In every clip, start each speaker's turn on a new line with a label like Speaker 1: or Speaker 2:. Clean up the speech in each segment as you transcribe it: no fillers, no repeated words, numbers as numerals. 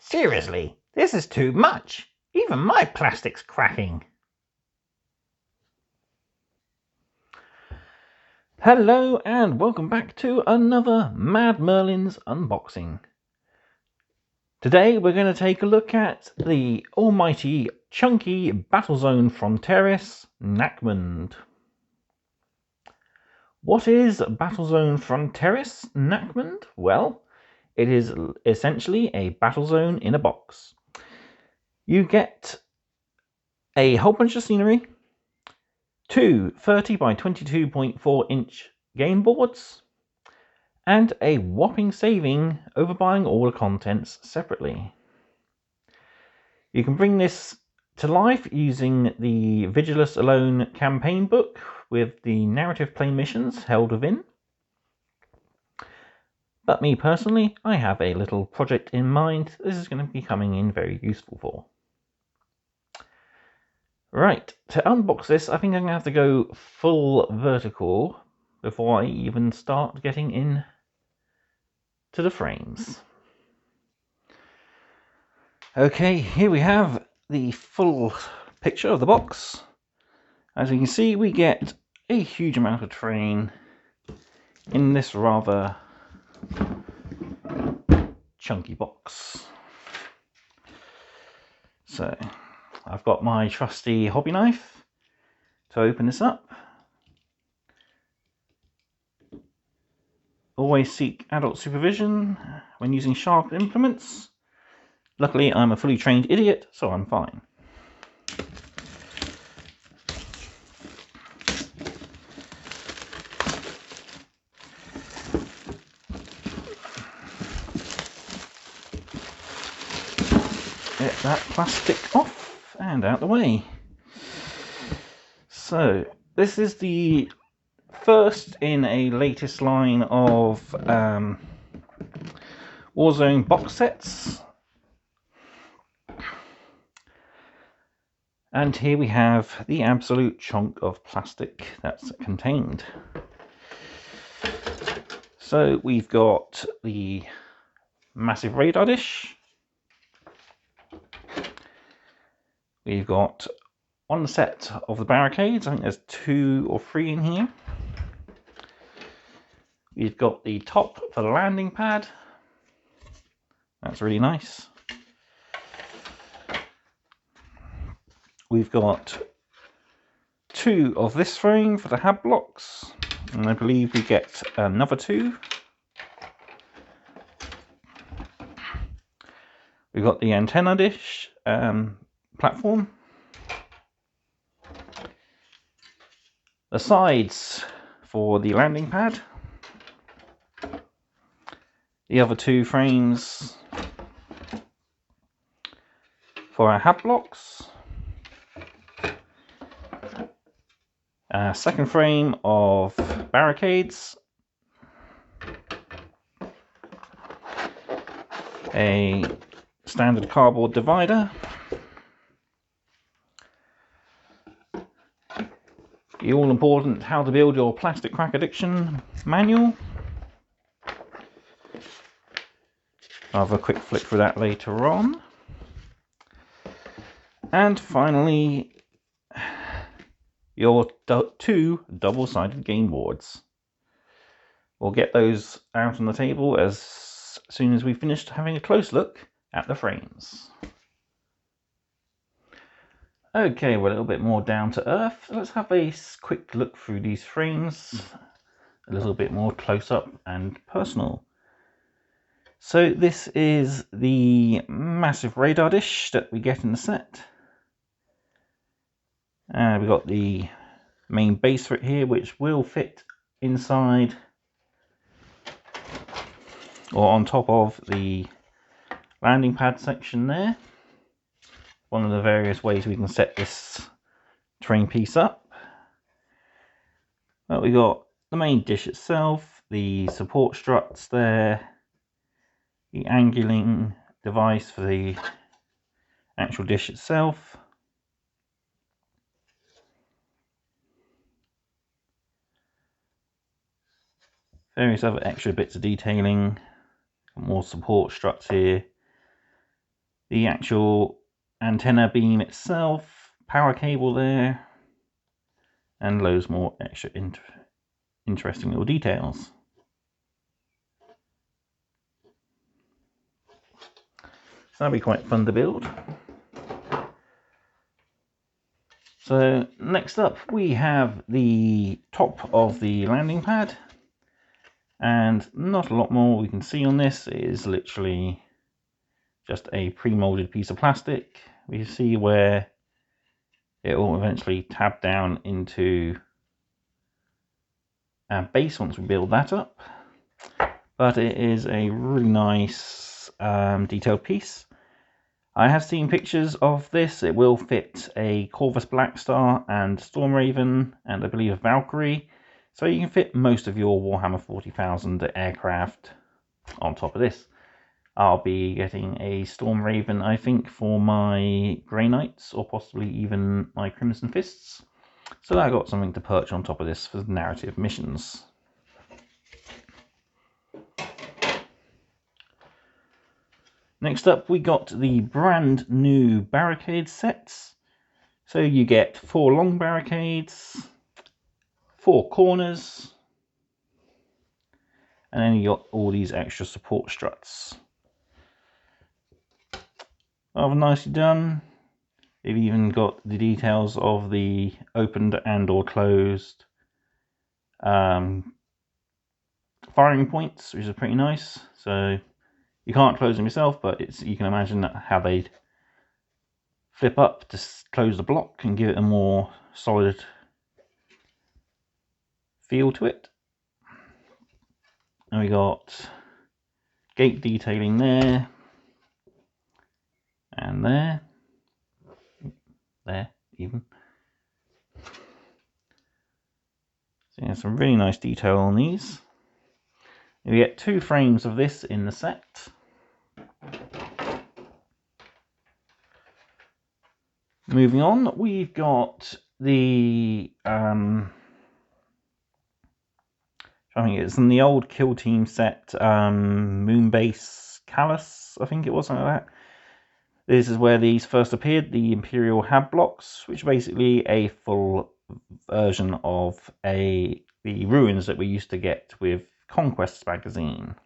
Speaker 1: Seriously, this is too much. Even my plastic's cracking. Hello and welcome back to another Mad Merlins unboxing. Today we're going to take a look at the almighty chunky Battlezone Fronteris Nachmund. What is Battlezone Fronteris Nachmund? Well, it is essentially a Battlezone in a box. You get a whole bunch of scenery, two 30 by 22.4 inch game boards, and a whopping saving over buying all the contents separately. You can bring this to life using the Vigilus Alone campaign book with the narrative play missions held within. But me personally, I have a little project in mind this is going to be coming in very useful for. Right, to unbox this, I think I'm going to have to go full vertical before I even start getting in to the frames. Okay, here we have the full picture of the box. As you can see, we get a huge amount of terrain in this rather chunky box. So, I've got my trusty hobby knife to open this up. Always seek adult supervision when using sharp implements. Luckily, I'm a fully trained idiot, so I'm fine. Get that plastic off and out the way. So, this is the first in a latest line of Warzone box sets. And here we have the absolute chunk of plastic that's contained. So we've got the massive radar dish. We've got one set of the barricades. I think there's 2 or 3 in here. We've got the top for the landing pad. That's really nice. We've got 2 of this frame for the hab blocks, and I believe we get another 2. We've got the antenna dish platform. The sides for the landing pad. The other 2 frames for our hab blocks. Second frame of barricades. A standard cardboard divider. The all-important How to Build Your Plastic Crack Addiction manual. I'll have a quick flick through that later on. And finally, your 2 double-sided game boards. We'll get those out on the table as soon as we've finished having a close look at the frames. Okay, we're a little bit more down to earth. Let's have a quick look through these frames, a little bit more close up and personal. So this is the massive radar dish that we get in the set. We've got the main base for it here, which will fit inside or on top of the landing pad section there. One of the various ways we can set this terrain piece up. Well, we got the main dish itself, the support struts there, the angling device for the actual dish itself. Various other extra bits of detailing, more support struts here, the actual antenna beam itself, power cable there, and loads more extra interesting little details. So that'll be quite fun to build. So next up we have the top of the landing pad, and not a lot more we can see on this. It is literally just a pre-molded piece of plastic. We see where it will eventually tab down into our base once we build that up. But it is a really nice detailed piece. I have seen pictures of this. It will fit a Corvus Blackstar and Stormraven and I believe a Valkyrie. So you can fit most of your Warhammer 40,000 aircraft on top of this. I'll be getting a Stormraven, I think, for my Grey Knights or possibly even my Crimson Fists. So I got something to perch on top of this for narrative missions. Next up, we got the brand new barricade sets. So you get 4 long barricades, 4 corners, and then you got all these extra support struts. Rather nicely done. They've even got the details of the opened and or closed firing points, which is pretty nice. So you can't close them yourself, but you can imagine how they'd flip up to close the block and give it a more solid feel to it. And we got gate detailing there and there even. So yeah, some really nice detail on these. We get 2 frames of this in the set. Moving on, we've got the I think it's in the old Kill Team set, Moonbase Callus, I think it was, something like that. This is where these first appeared, the Imperial Hab blocks, which are basically a full version of the ruins that we used to get with Conquests magazine.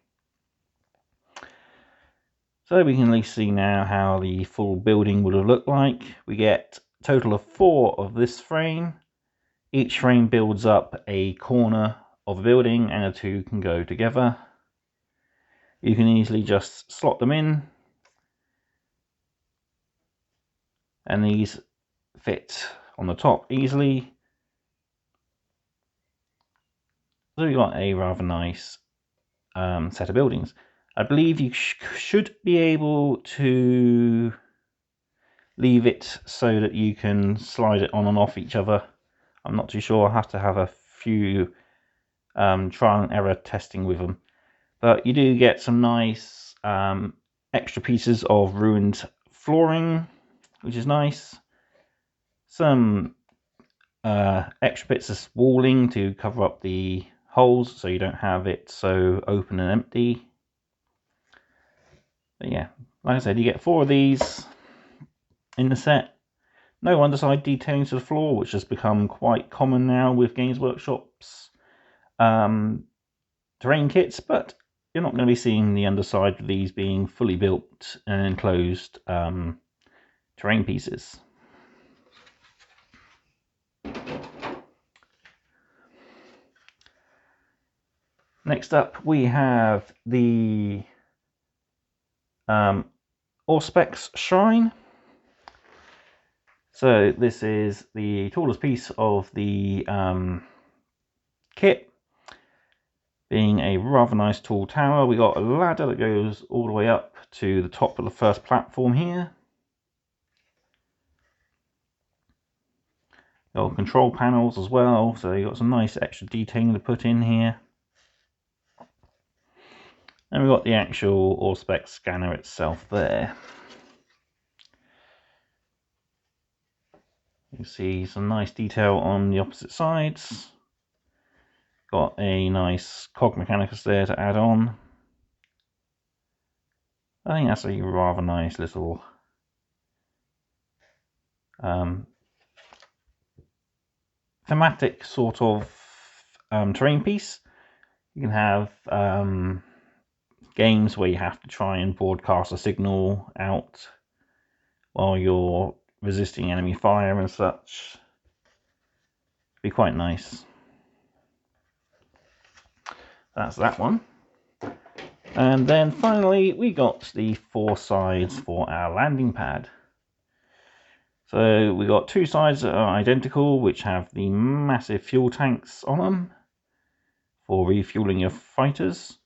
Speaker 1: So we can at least see now how the full building would have looked like. We get a total of 4 of this frame. Each frame builds up a corner of a building and the 2 can go together. You can easily just slot them in, and these fit on the top easily. So we've got a rather nice set of buildings. I believe you should be able to leave it so that you can slide it on and off each other. I'm not too sure. I'll have to have a few trial and error testing with them. But you do get some nice extra pieces of ruined flooring, which is nice. Some extra bits of walling to cover up the holes so you don't have it so open and empty. But yeah, like I said, you get 4 of these in the set. No underside detailing to the floor, which has become quite common now with Games Workshop's terrain kits, but you're not going to be seeing the underside of these being fully built and enclosed terrain pieces. Next up, we have the Auspex Shrine. So this is the tallest piece of the kit, being a rather nice tall tower. We got a ladder that goes all the way up to the top of the first platform here. Got control panels as well, so you got some nice extra detailing to put in here. And we've got the actual Auspex scanner itself there. You can see some nice detail on the opposite sides. Got a nice cog mechanicus there to add on. I think that's a rather nice little thematic sort of terrain piece. You can have games where you have to try and broadcast a signal out while you're resisting enemy fire and such. Be quite nice. That's that one. And then finally we got the 4 sides for our landing pad. So we got 2 sides that are identical, which have the massive fuel tanks on them for refueling your fighters.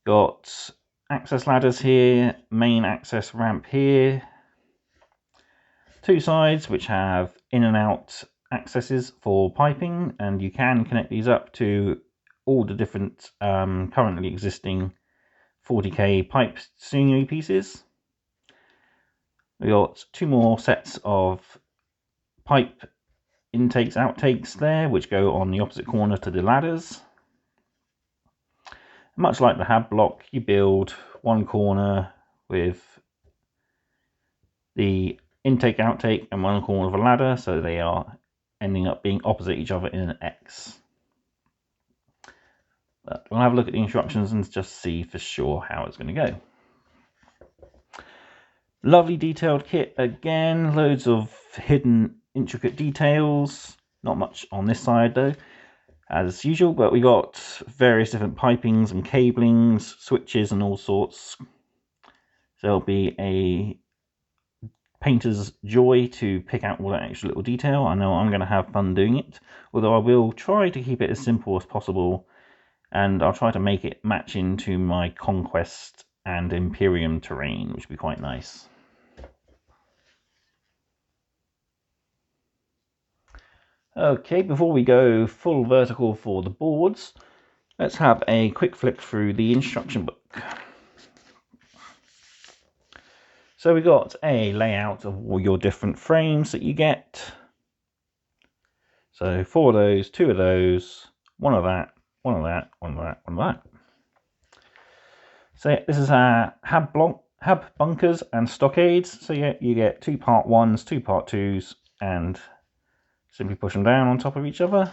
Speaker 1: Got access ladders here, main access ramp here. 2 sides which have in and out accesses for piping, and you can connect these up to all the different currently existing 40k pipe scenery pieces. We got 2 more sets of pipe intakes, outtakes there, which go on the opposite corner to the ladders. Much like the hab block, you build one corner with the intake, outtake, and one corner of a ladder, so they are ending up being opposite each other in an X. But we'll have a look at the instructions and just see for sure how it's going to go. Lovely detailed kit again, loads of hidden intricate details. Not much on this side though, as usual, but we got various different pipings and cablings, switches and all sorts. So there'll be a painter's joy to pick out all that extra little detail. I know I'm going to have fun doing it, although I will try to keep it as simple as possible, and I'll try to make it match into my Conquest and Imperium terrain, which would be quite nice. Okay, before we go full vertical for the boards, let's have a quick flick through the instruction book. So we got a layout of all your different frames that you get. So 4 of those, 2 of those, 1 of that, 1 of that, 1 of that, 1 of that. So this is our hab bunkers and stockades. So you get 2 part 1s, 2 part 2s, and simply push them down on top of each other.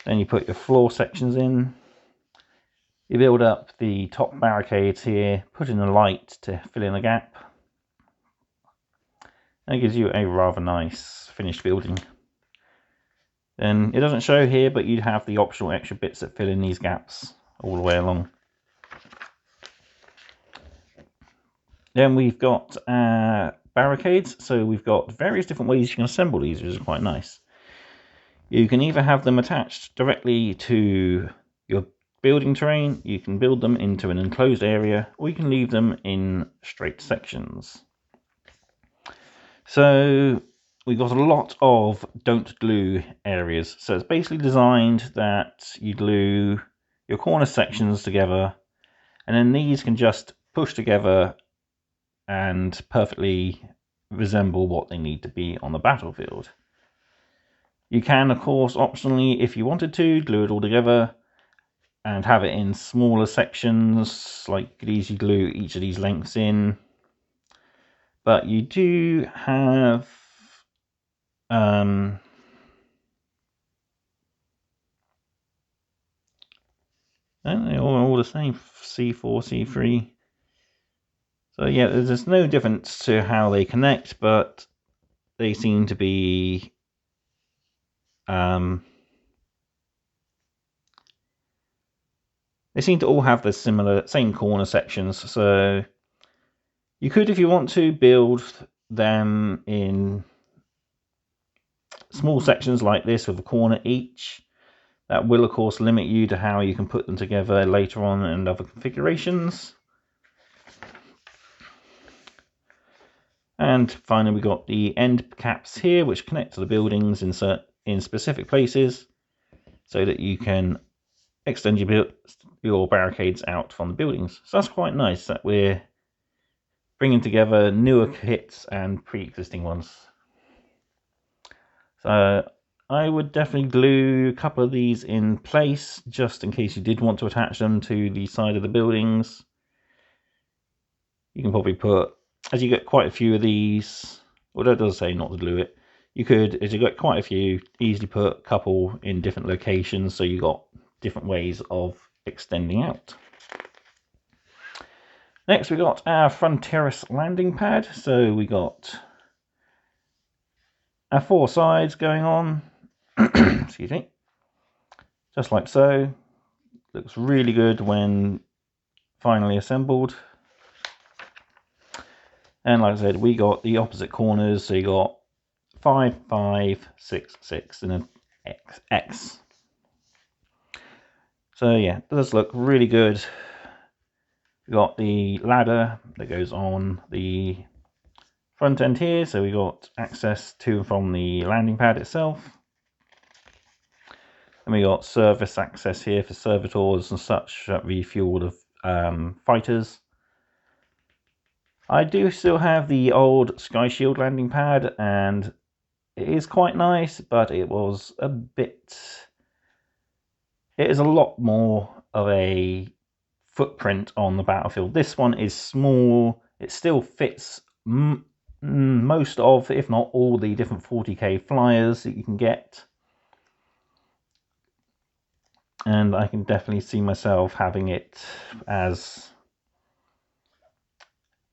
Speaker 1: Then you put your floor sections in. You build up the top barricades here, put in a light to fill in the gap. And it gives you a rather nice finished building. And it doesn't show here, but you have the optional extra bits that fill in these gaps all the way along. Then we've got barricades, so we've got various different ways you can assemble these, which is quite nice. You can either have them attached directly to your building terrain, you can build them into an enclosed area, or you can leave them in straight sections. So we've got a lot of don't glue areas, so it's basically designed that you glue your corner sections together, and then these can just push together and perfectly resemble what they need to be on the battlefield. You can, of course, optionally, if you wanted to, glue it all together and have it in smaller sections, like you could easily glue each of these lengths in. But you do have they're all the same, C4, C3. So yeah, there's no difference to how they connect, but they seem to be they seem to all have the same corner sections. So you could, if you want to, build them in small sections like this with a corner each. That will, of course, limit you to how you can put them together later on in other configurations. And finally, we got the end caps here, which connect to the buildings in specific places, so that you can extend your barricades out from the buildings. So that's quite nice that we're bringing together newer kits and pre-existing ones. So I would definitely glue a couple of these in place, just in case you did want to attach them to the side of the buildings. You can probably put as you get quite a few of these, although it does say not to glue it, you could, as you get quite a few, easily put a couple in different locations, so you got different ways of extending out. Next we got our Fronteris landing pad. So we got our 4 sides going on. Excuse me. Just like so. Looks really good when finally assembled. And like I said, we got the opposite corners, so you got 5, 5, 6, 6 and an X. So yeah, it does look really good. We got the ladder that goes on the front end here, so we got access to and from the landing pad itself. And we got service access here for servitors and such that refuel the fighters. I do still have the old Sky Shield landing pad, and it is quite nice, but it was a bit... It is a lot more of a footprint on the battlefield. This one is small. It still fits most of, if not all, the different 40k flyers that you can get. And I can definitely see myself having it as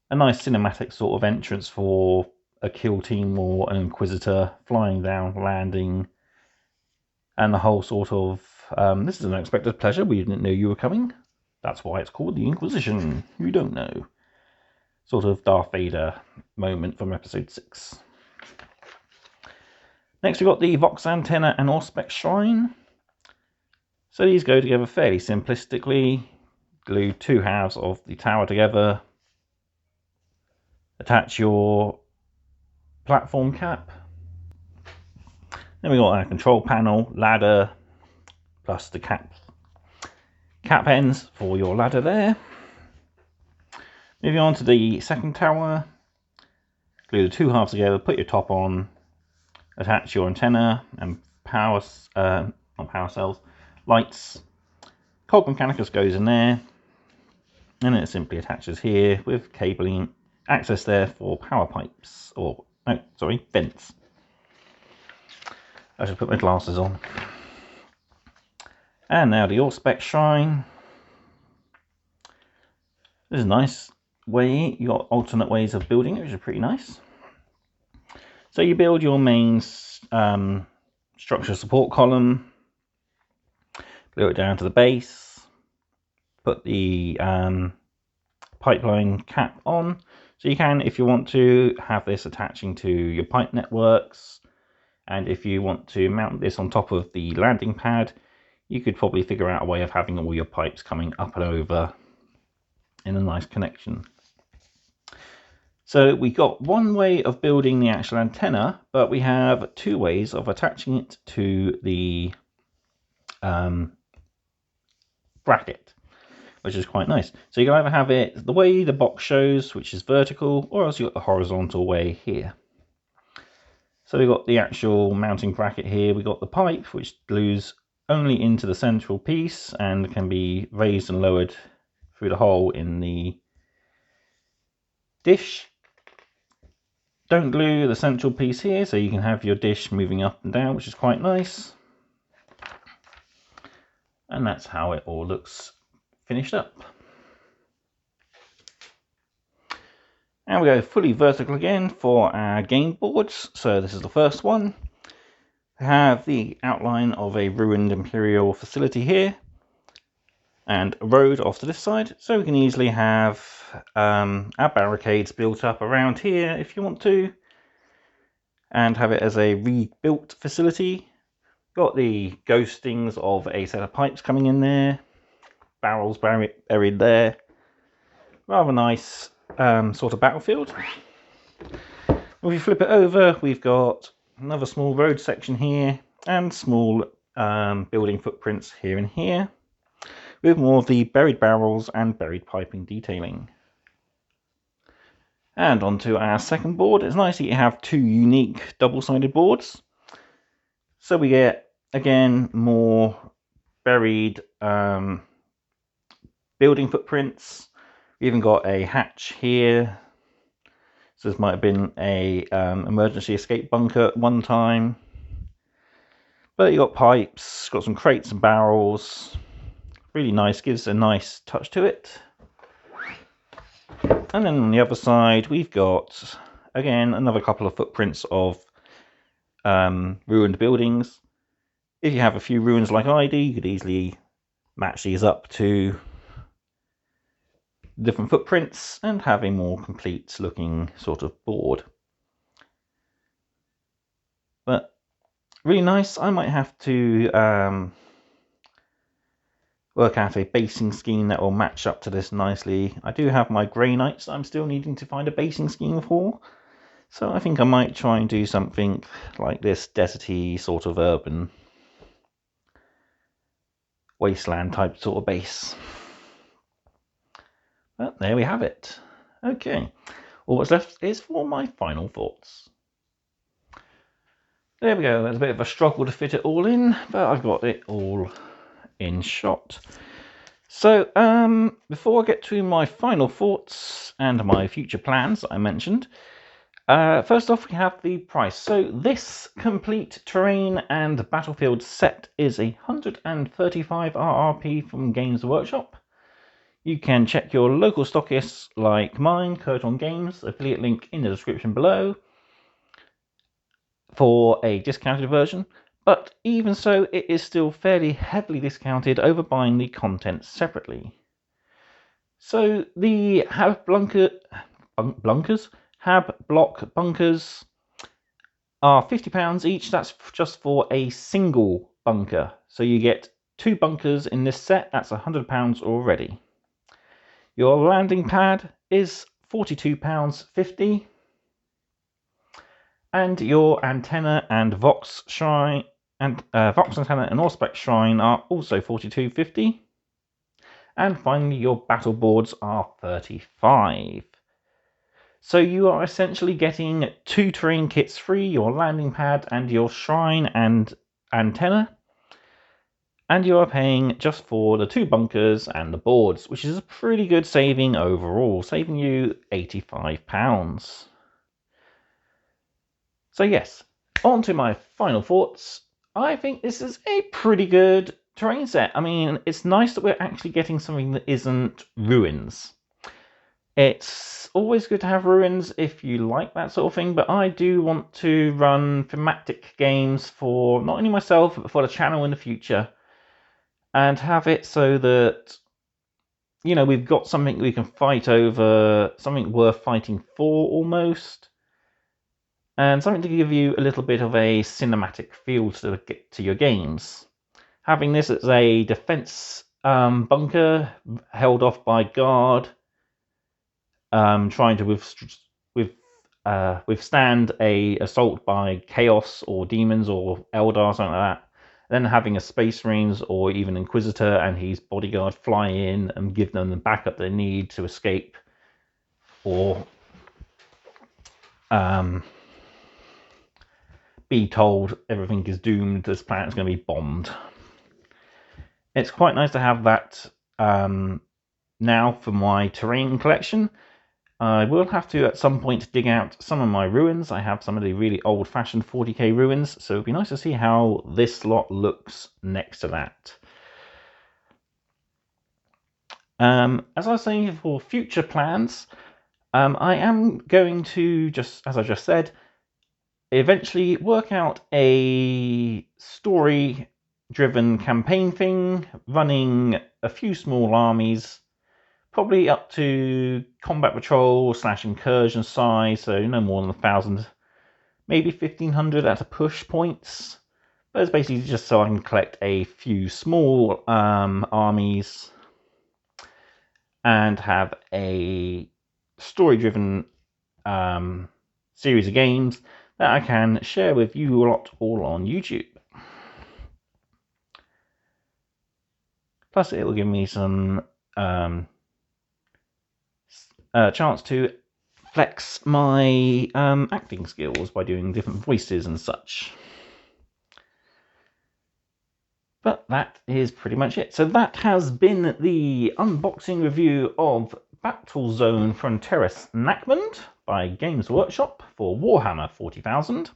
Speaker 1: a nice cinematic sort of entrance for a kill team or an Inquisitor flying down, landing, and the whole sort of, this is an unexpected pleasure, we didn't know you were coming. That's why it's called the Inquisition. You don't know. Sort of Darth Vader moment from episode 6. Next we've got the Vox antenna and Auspex shrine. So these go together fairly simplistically. Glue 2 halves of the tower together. Attach your platform cap. Then we got our control panel, ladder, plus the cap ends for your ladder there. Moving on to the second tower. Glue the 2 halves together, put your top on, attach your antenna and power, not power cells, lights. Cog Mechanicus goes in there, and it simply attaches here with cabling, access there for power pipes, or, no, sorry, vents. I should put my glasses on. And now the Auspex shrine. This is a nice way, you got alternate ways of building it, which is pretty nice. So you build your main structure support column, glue it down to the base, put the pipeline cap on. So you can, if you want to, have this attaching to your pipe networks, and if you want to mount this on top of the landing pad, you could probably figure out a way of having all your pipes coming up and over in a nice connection. So we got one way of building the actual antenna, but we have 2 ways of attaching it to the bracket, which is quite nice. So you can either have it the way the box shows, which is vertical, or else you've got the horizontal way here. So we've got the actual mounting bracket here. We've got the pipe, which glues only into the central piece and can be raised and lowered through the hole in the dish. Don't glue the central piece here, so you can have your dish moving up and down, which is quite nice. And that's how it all looks finished up. And we go fully vertical again for our game boards. So this is the first one. We have the outline of a ruined Imperial facility here, and a road off to this side. So we can easily have our barricades built up around here if you want to, and have it as a rebuilt facility. Got the ghostings of a set of pipes coming in there, barrels buried there. Rather nice sort of battlefield. If we flip it over, we've got another small road section here, and small building footprints here and here, with more of the buried barrels and buried piping detailing. And onto our second board. It's nice that you have 2 unique double-sided boards. So we get, again, more buried building footprints. We even got a hatch here, So this might have been a emergency escape bunker at one time. But you got pipes, got some crates and barrels. Really nice, gives a nice touch to it. And then on the other side, we've got, again, another couple of footprints of ruined buildings. If you have a few ruins like I do, you could easily match these up to different footprints and have a more complete looking sort of board. But really nice. I might have to work out a basing scheme that will match up to this nicely. I do have my Grey Knights I'm still needing to find a basing scheme for. So I think I might try and do something like this deserty sort of urban wasteland type sort of base. But there we have it. Okay, all what's left is for my final thoughts. There we go. There's a bit of a struggle to fit it all in, but I've got it all in shot. So before I get to my final thoughts and my future plans that I mentioned, first off we have the price. So this complete terrain and battlefield set is 135 RRP from Games Workshop. You can check your local stockists like mine, Curton Games, affiliate link in the description below, for a discounted version. But even so, it is still fairly heavily discounted over buying the content separately. So the Hab block bunkers are £50 each. That's just for a single bunker. So you get 2 bunkers in this set. That's £100 already. Your landing pad is £42.50. And your antenna and Vox shrine and Vox antenna and Auspex shrine are also £42.50. And finally, your battle boards are £35. So you are essentially getting 2 terrain kits free, your landing pad and your shrine and antenna. And you are paying just for the 2 bunkers and the boards, which is a pretty good saving overall, saving you £85. So yes, on to my final thoughts. I think this is a pretty good terrain set. I mean, it's nice that we're actually getting something that isn't ruins. It's always good to have ruins if you like that sort of thing, but I do want to run thematic games for not only myself, but for the channel in the future. And have it so that, you know, we've got something we can fight over, something worth fighting for almost. And something to give you a little bit of a cinematic feel to get to your games. Having this as a defense bunker held off by guard, trying to withstand a assault by chaos or demons or Eldar, something like that. Then having a Space Marines or even Inquisitor and his bodyguard fly in and give them the backup they need to escape, or be told everything is doomed, this planet's going to be bombed. It's quite nice to have that now for my terrain collection. I will have to at some point dig out some of my ruins. I have some of the really old-fashioned 40k ruins, so it'd be nice to see how this lot looks next to that. As I was saying, for future plans, I am going to, just as I just said, eventually work out a story-driven campaign thing, running a few small armies, probably up to combat patrol / incursion size, so no more than 1,000, maybe 1,500 at a push points. But it's basically just so I can collect a few small armies and have a story-driven series of games that I can share with you lot all on YouTube. Plus, it will give me some chance to flex my acting skills by doing different voices and such. But that is pretty much it. So that has been the unboxing review of Battlezone Fronteris Nachmund by Games Workshop for Warhammer 40,000.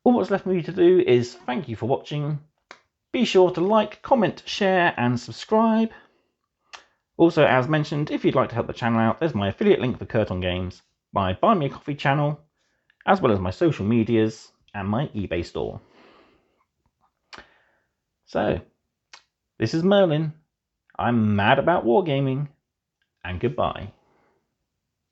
Speaker 1: All what's left for me to do is thank you for watching. Be sure to like, comment, share and subscribe. Also, as mentioned, if you'd like to help the channel out, there's my affiliate link for Curton Games, my Buy Me a Coffee channel, as well as my social medias and my eBay store. So, this is Merlin. I'm mad about wargaming, and goodbye.